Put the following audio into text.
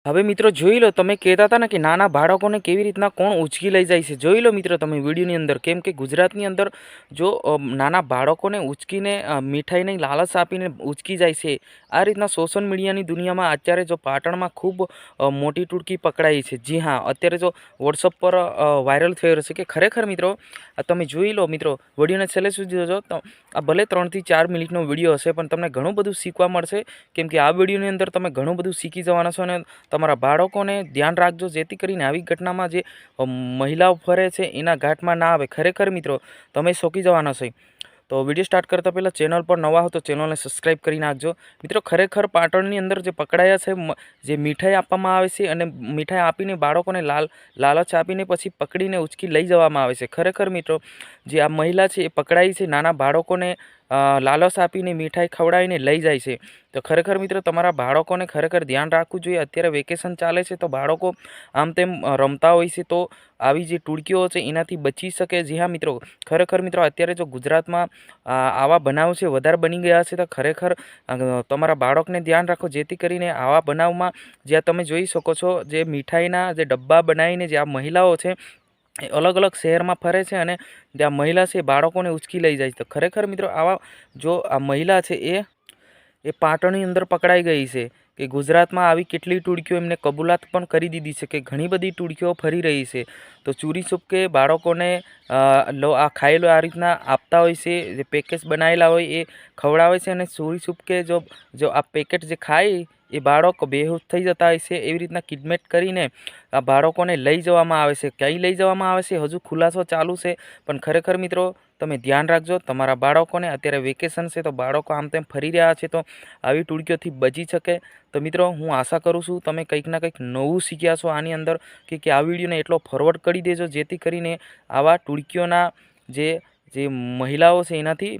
હવે મિત્રો જોઈ લો, તમે કહેતા હતા ને કે નાના બાળકોને કેવી રીતના કોણ ઉંચકી લઈ જાય છે. જોઈ લો મિત્રો તમે વિડીયોની અંદર, કેમ કે ગુજરાતની અંદર જો નાના બાળકોને ઉંચકીને મીઠાઈની લાલચ આપીને ઉંચકી જાય છે. આ રીતના સોશિયલ મીડિયાની દુનિયામાં અત્યારે જો પાટણમાં ખૂબ મોટી ટૂળકી પકડાઈ છે. જી હા, અત્યારે જો વોટ્સઅપ પર વાયરલ થઈ રહ્યો છે કે ખરેખર મિત્રો તમે જોઈ લો મિત્રો, વિડીયોને છેલ્લે સુધી જોજો. તો આ ભલે 3 થી 4 મિનિટનો વિડીયો હશે, પણ તમને ઘણું બધું શીખવા મળશે. કેમ કે આ વિડીયોની અંદર તમે ઘણું બધું શીખી જવાના છો. અને તમારા બાળકોને ધ્યાન રાખજો, જેથી કરીને આવી ઘટનામાં જે મહિલાઓ ફરે છે એના ઘાટમાં ના આવે. ખરેખર મિત્રો તમે ચોંકી જવાના છે. તો વિડીયો સ્ટાર્ટ કરતાં પહેલાં ચેનલ પર નવા હો તો ચેનલને સબસ્ક્રાઈબ કરી નાખજો. મિત્રો ખરેખર પાટણની અંદર જે પકડાયા છે, જે મીઠાઈ આપવામાં આવે છે અને મીઠાઈ આપીને બાળકોને લાલચ આપીને પછી પકડીને ઉચકી લઈ જવામાં આવે છે. ખરેખર મિત્રો જે આ મહિલા છે એ પકડાઈ છે, નાના બાળકોને લાલચ આપીને મીઠાઈ ખવડાવીને લઈ જાય છે. તો ખરેખર મિત્રો તમારા બાળકોને ખરેખર ધ્યાન રાખવું જોઈએ. અત્યારે વેકેશન ચાલે છે તો બાળકો આમ તેમ રમતા હોય છે, તો આવી જે ટૂળકીઓ છે એનાથી બચી શકે. જી હા મિત્રો, ખરેખર મિત્રો અત્યારે જો ગુજરાતમાં આવા બનાવ છે વધારે બની ગયા છે, તો ખરેખર તમારા બાળકને ધ્યાન રાખો, જેથી કરીને આવા બનાવમાં જ્યાં તમે જોઈ શકો છો જે મીઠાઈના જે ડબ્બા બનાવીને જે આ મહિલાઓ છે એ અલગ અલગ શહેરમાં ફરે છે અને જ્યાં મહિલા છે બાળકોને ઉચકી લઈ જાય છે. તો ખરેખર મિત્રો આવા જો આ મહિલા છે એ પાટણની અંદર પકડાઈ ગઈ છે કે ગુજરાતમાં આવી કેટલી ટૂળકીઓ એમને કબૂલાત પણ કરી દીધી છે કે ઘણી બધી ટૂળકીઓ ફરી રહી છે. તો ચોરી છૂપકે બાળકોને આ ખાયેલો આ રીતના આપતા હોય છે, જે પેકેજ બનાવેલા હોય એ ખવડાવે છે. અને ચોરી છૂપકે જો આ પેકેટ જે ખાય એ બાળક બેહોશ થઈ જતા હોય છે. એવી રીતના કિડનેપ કરીને આ બાળકોને લઈ જવામાં આવે છે. ક્યાંય લઈ જવામાં આવે છે હજુ ખુલાસો ચાલુ છે, પણ ખરેખર મિત્રો તમે ધ્યાન રાખજો. તમારા બાળકોને અત્યારે વેકેશન છે તો બાળકો આમ તેમ ફરી રહ્યા છે, તો આવી ટૂળકીઓથી બચી શકે. તો મિત્રો હું આશા કરું છું તમે કંઈક ના કંઈક નવું શીખ્યા છો આની અંદર, કે આ વિડીયોને એટલો ફોરવર્ડ કરી દેજો જેથી કરીને આવા ટૂળકીઓના જે મહિલાઓ છે એનાથી